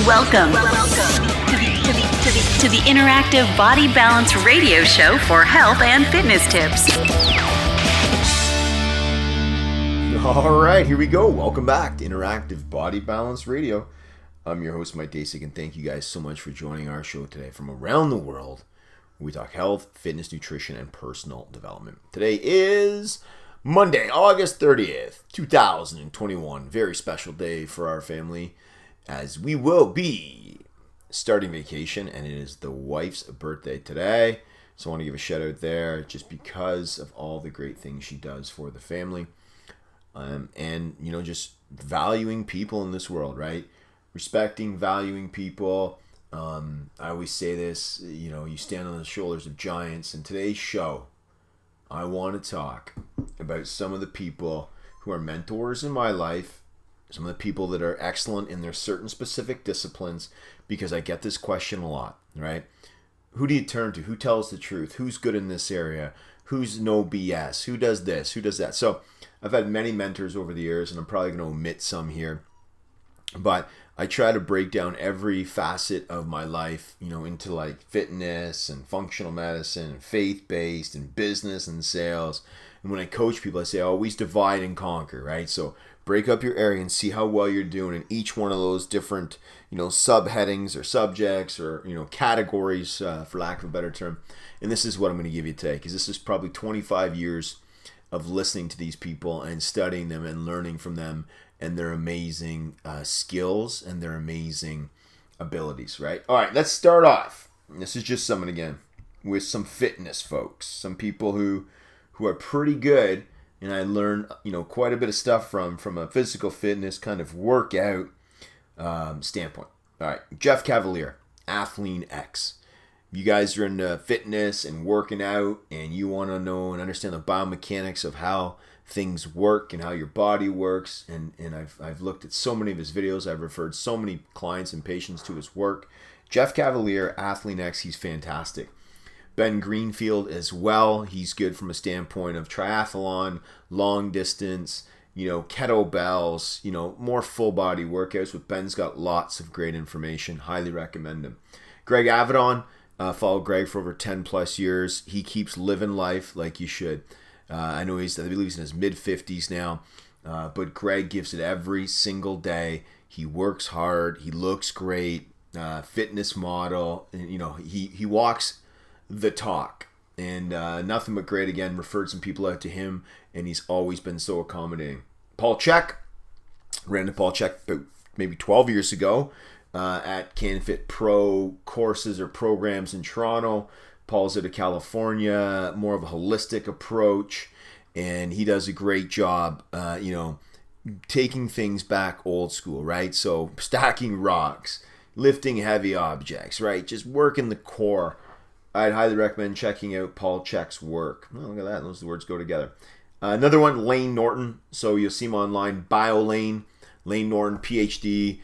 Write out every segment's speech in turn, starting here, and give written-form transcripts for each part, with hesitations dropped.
Welcome to the interactive Body Balance radio show for health and fitness tips. All right, here we go. Welcome back to Interactive Body Balance Radio. I'm your host, Mike Dasik, and thank you guys so much for joining our show today from around the world. We talk health, fitness, nutrition, and personal development. Today is Monday, August 30th, 2021. Very special day for our family as we will be starting vacation, and it is the wife's birthday today. So I want to give a shout out there just because of all the great things she does for the family. And, you know, just valuing people in this world, right? Respecting, valuing people. I always say this, you know, you stand on the shoulders of giants. And today's show, I want to talk about some of the people who are mentors in my life, some of the people that are excellent in their certain specific disciplines, because I get this question a lot, right? Who do you turn to? Who tells the truth? Who's good in this area? Who's no BS? Who does this? Who does that? So I've had many mentors over the years, and I'm probably going to omit some here, but I try to break down every facet of my life, you know, into like fitness and functional medicine and faith-based and business and sales. And when I coach people, I say always divide and conquer, right? So break up your area and see how well you're doing in each one of those different, you know, subheadings or subjects or, you know, categories, for lack of a better term. And this is what I'm going to give you today, because this is probably 25 years of listening to these people and studying them and learning from them and their amazing skills and their amazing abilities, right? All right, let's start off. This is just someone, again, with some fitness folks, some people who are pretty good, and I learned, you know, quite a bit of stuff from a physical fitness kind of workout standpoint. All right, Jeff Cavaliere, Athlean X. You guys are into fitness and working out, and you want to know and understand the biomechanics of how things work and how your body works. And I've looked at so many of his videos. I've referred so many clients and patients to his work. Jeff Cavaliere, Athlean X, he's fantastic. Ben Greenfield as well. He's good from a standpoint of triathlon, long distance, you know, kettlebells, you know, more full body workouts. But Ben's got lots of great information. Highly recommend him. Greg Avedon. Followed Greg for over 10 plus years. He keeps living life like you should. I know I believe he's in his mid-50s now, but Greg gives it every single day. He works hard. He looks great. Fitness model. And, you know, he walks the talk. And nothing but great. Again, referred some people out to him, and he's always been so accommodating. Paul Chek. Ran into Paul Chek about maybe 12 years ago. At CanFit Pro courses or programs in Toronto. Paul's out of California, more of a holistic approach, and he does a great job, you know, taking things back old school, right? So stacking rocks, lifting heavy objects, right? Just working the core. I'd highly recommend checking out Paul Chek's work. Oh, look at that. Those words go together. Another one, Lane Norton. So you'll see him online, BioLane. Lane Norton, PhD.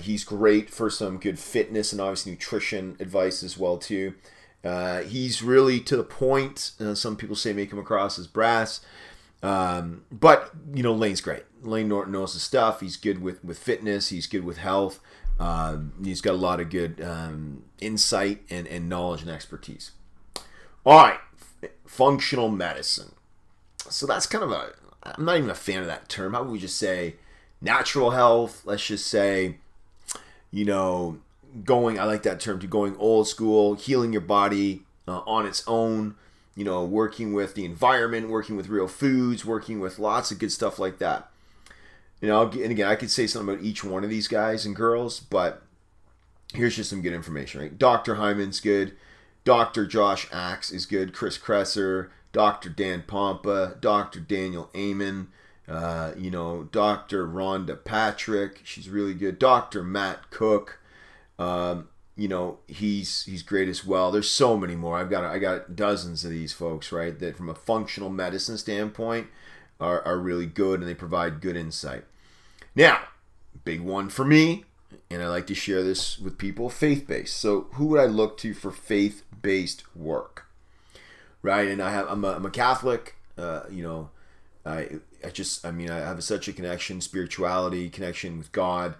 He's great for some good fitness and obviously nutrition advice as well too. He's really to the point. Some people say may come across as brass, but you know, Lane's great. Lane Norton knows his stuff. He's good with fitness. He's good with health. He's got a lot of good insight and knowledge and expertise. All right, functional medicine. So that's kind of I'm not even a fan of that term. How would we just say natural health? Let's just say, you know, I like that term, to going old school, healing your body on its own, you know, working with the environment, working with real foods, working with lots of good stuff like that. You know, and again, I could say something about each one of these guys and girls, but here's just some good information, right? Dr. Hyman's good. Dr. Josh Axe is good. Chris Kresser, Dr. Dan Pompa, Dr. Daniel Amen, you know, Dr. Rhonda Patrick, she's really good. Dr. Matt Cook, you know, he's great as well. There's so many more. I got dozens of these folks, right, that from a functional medicine standpoint are really good, and they provide good insight. Now, big one for me, and I like to share this with people, faith-based. So who would I look to for faith-based work, right? And I'm a Catholic. You know, I have such a connection, spirituality, connection with God.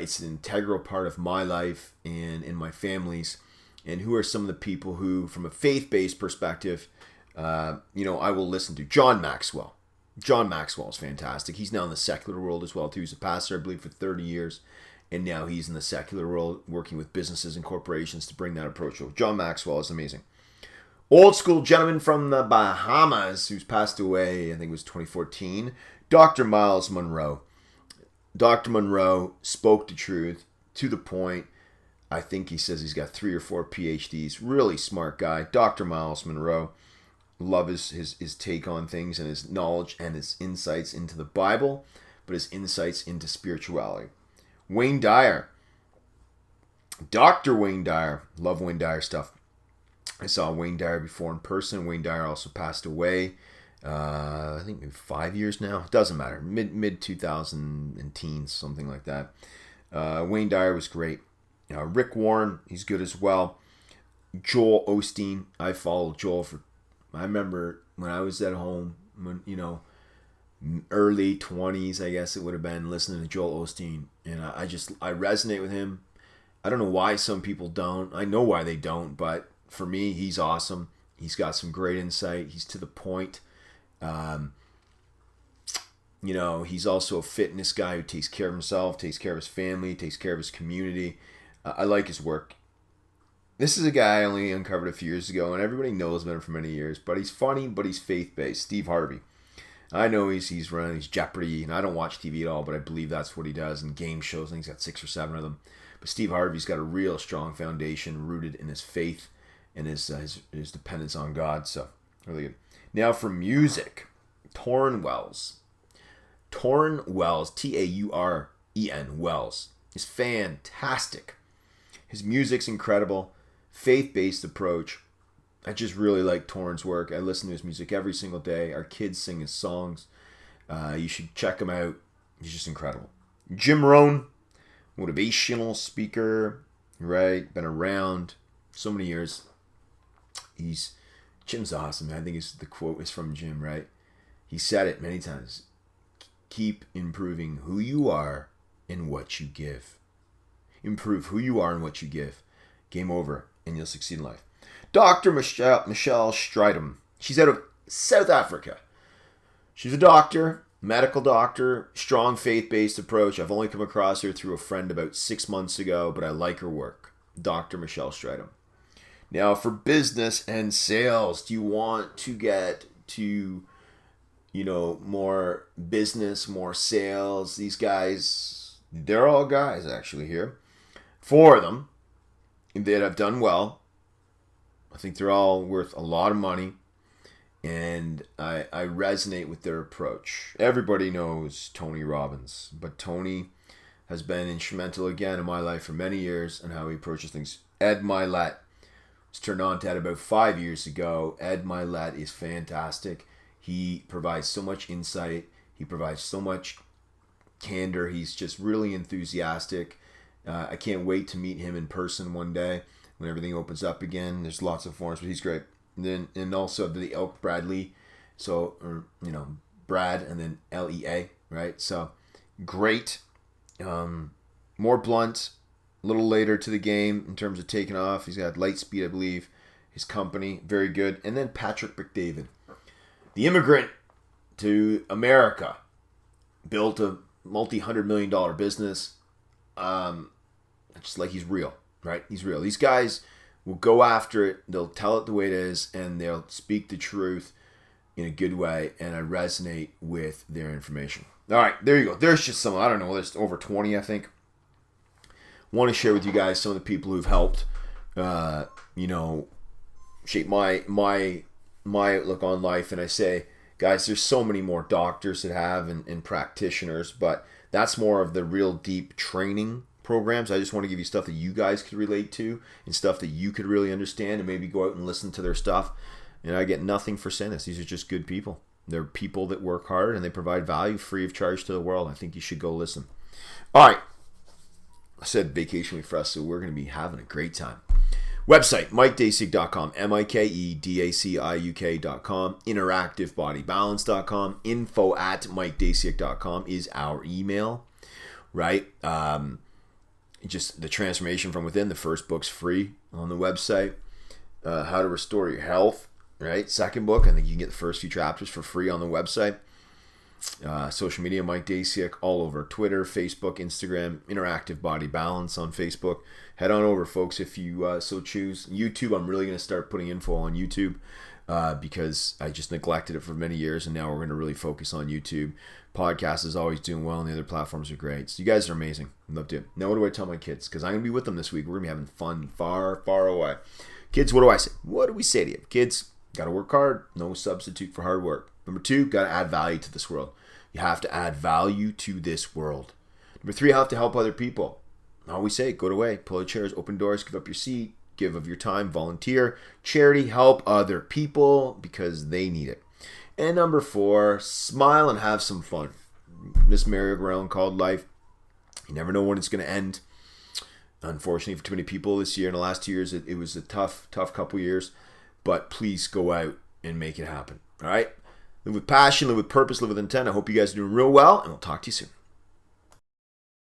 It's an integral part of my life and in my family's. And who are some of the people who, from a faith-based perspective, I will listen to? John Maxwell. John Maxwell is fantastic. He's now in the secular world as well, too. He's a pastor, I believe, for 30 years. And now he's in the secular world, working with businesses and corporations to bring that approach. So John Maxwell is amazing. Old school gentleman from the Bahamas who's passed away, I think it was 2014, Dr. Miles Monroe. Dr. Monroe spoke the truth, to the point. I think he says he's got 3 or 4 PhDs. Really smart guy. Dr. Miles Monroe. Love his take on things and his knowledge and his insights into the Bible, but his insights into spirituality. Wayne Dyer. Dr. Wayne Dyer. Love Wayne Dyer stuff. I saw Wayne Dyer before in person. Wayne Dyer also passed away. I think maybe 5 years now. Doesn't matter. Mid 2010s, something like that. Wayne Dyer was great. Rick Warren, he's good as well. Joel Osteen. I followed Joel I remember when I was at home, early 20s, I guess it would have been, listening to Joel Osteen. And I resonate with him. I don't know why some people don't. I know why they don't, but for me, he's awesome. He's got some great insight. He's to the point. He's also a fitness guy who takes care of himself, takes care of his family, takes care of his community. I like his work. This is a guy I only uncovered a few years ago, and everybody knows him for many years, but he's funny, but he's faith-based. Steve Harvey. I know he's running his Jeopardy, and I don't watch TV at all, but I believe that's what he does in game shows. I think he's got 6 or 7 of them. But Steve Harvey's got a real strong foundation rooted in his faith and his dependence on God. So, really good. Now for music, Tauren Wells. Tauren Wells, Tauren Wells, is fantastic. His music's incredible. Faith-based approach. I just really like Tauren's work. I listen to his music every single day. Our kids sing his songs. You should check him out. He's just incredible. Jim Rohn, motivational speaker, right? Been around so many years. Jim's awesome. I think the quote is from Jim, right? He said it many times. Keep improving who you are and what you give. Improve who you are and what you give. Game over, and you'll succeed in life. Dr. Michelle Stridham. She's out of South Africa. She's a doctor, medical doctor, strong faith-based approach. I've only come across her through a friend about 6 months ago, but I like her work. Dr. Michelle Stridham. Now, for business and sales, do you want to get to, more business, more sales? These guys, they're all guys actually here. 4 of them that have done well. I think they're all worth a lot of money, and I resonate with their approach. Everybody knows Tony Robbins, but Tony has been instrumental again in my life for many years and how he approaches things. Ed Mylett was turned on to Ed about 5 years ago. Ed Mylett is fantastic. He provides so much insight. He provides so much candor. He's just really enthusiastic. I can't wait to meet him in person one day when everything opens up again. There's lots of forums, but he's great. And also the Elk Bradley, Brad and then Lea, right? So great. More blunt, a little later to the game in terms of taking off. He's got Lightspeed, I believe. His company, very good. And then Patrick McDavid, the immigrant to America, built a multi-$100 million business. Just like he's real, right? He's real. These guys will go after it. They'll tell it the way it is, and they'll speak the truth in a good way. And I resonate with their information. All right, there you go. There's just some, I don't know, there's over 20, I think. Want to share with you guys some of the people who've helped, shape my outlook on life. And I say, guys, there's so many more doctors that have and practitioners, but that's more of the real deep training programs. I just want to give you stuff that you guys could relate to and stuff that you could really understand and maybe go out and listen to their stuff. And I get nothing for saying this. These are just good people. They're people that work hard and they provide value free of charge to the world. I think you should go listen. All right. I said vacation week for us, so we're going to be having a great time. Website, MikeDasiuk.com, MikeDasiuk.com, interactivebodybalance.com, info@MikeDasiuk.com is our email, right? just the transformation from within. The first book's free on the website. How to Restore Your Health, right? Second book, I think you can get the first few chapters for free on the website. Social media, Mike Dasiak, all over Twitter, Facebook, Instagram, Interactive Body Balance on Facebook. Head on over, folks, if you so choose. YouTube, I'm really going to start putting info on YouTube because I just neglected it for many years, and now we're going to really focus on YouTube. Podcast is always doing well, and the other platforms are great. So you guys are amazing. Love it. Now, what do I tell my kids? Because I'm going to be with them this week. We're going to be having fun far, far away. Kids, what do I say? What do we say to you? Kids, got to work hard. No substitute for hard work. Number 2, got to add value to this world. You have to add value to this world. Number 3, you have to help other people. I always say, go away, pull out chairs, open doors, give up your seat, give of your time, volunteer, charity, help other people because they need it. And number 4, smile and have some fun. This merry-go-round called life, you never know when it's going to end. Unfortunately, for too many people this year, in the last 2 years, it was a tough couple years. But please go out and make it happen. All right? Live with passion, live with purpose, live with intent. I hope you guys are doing real well, and we'll talk to you soon.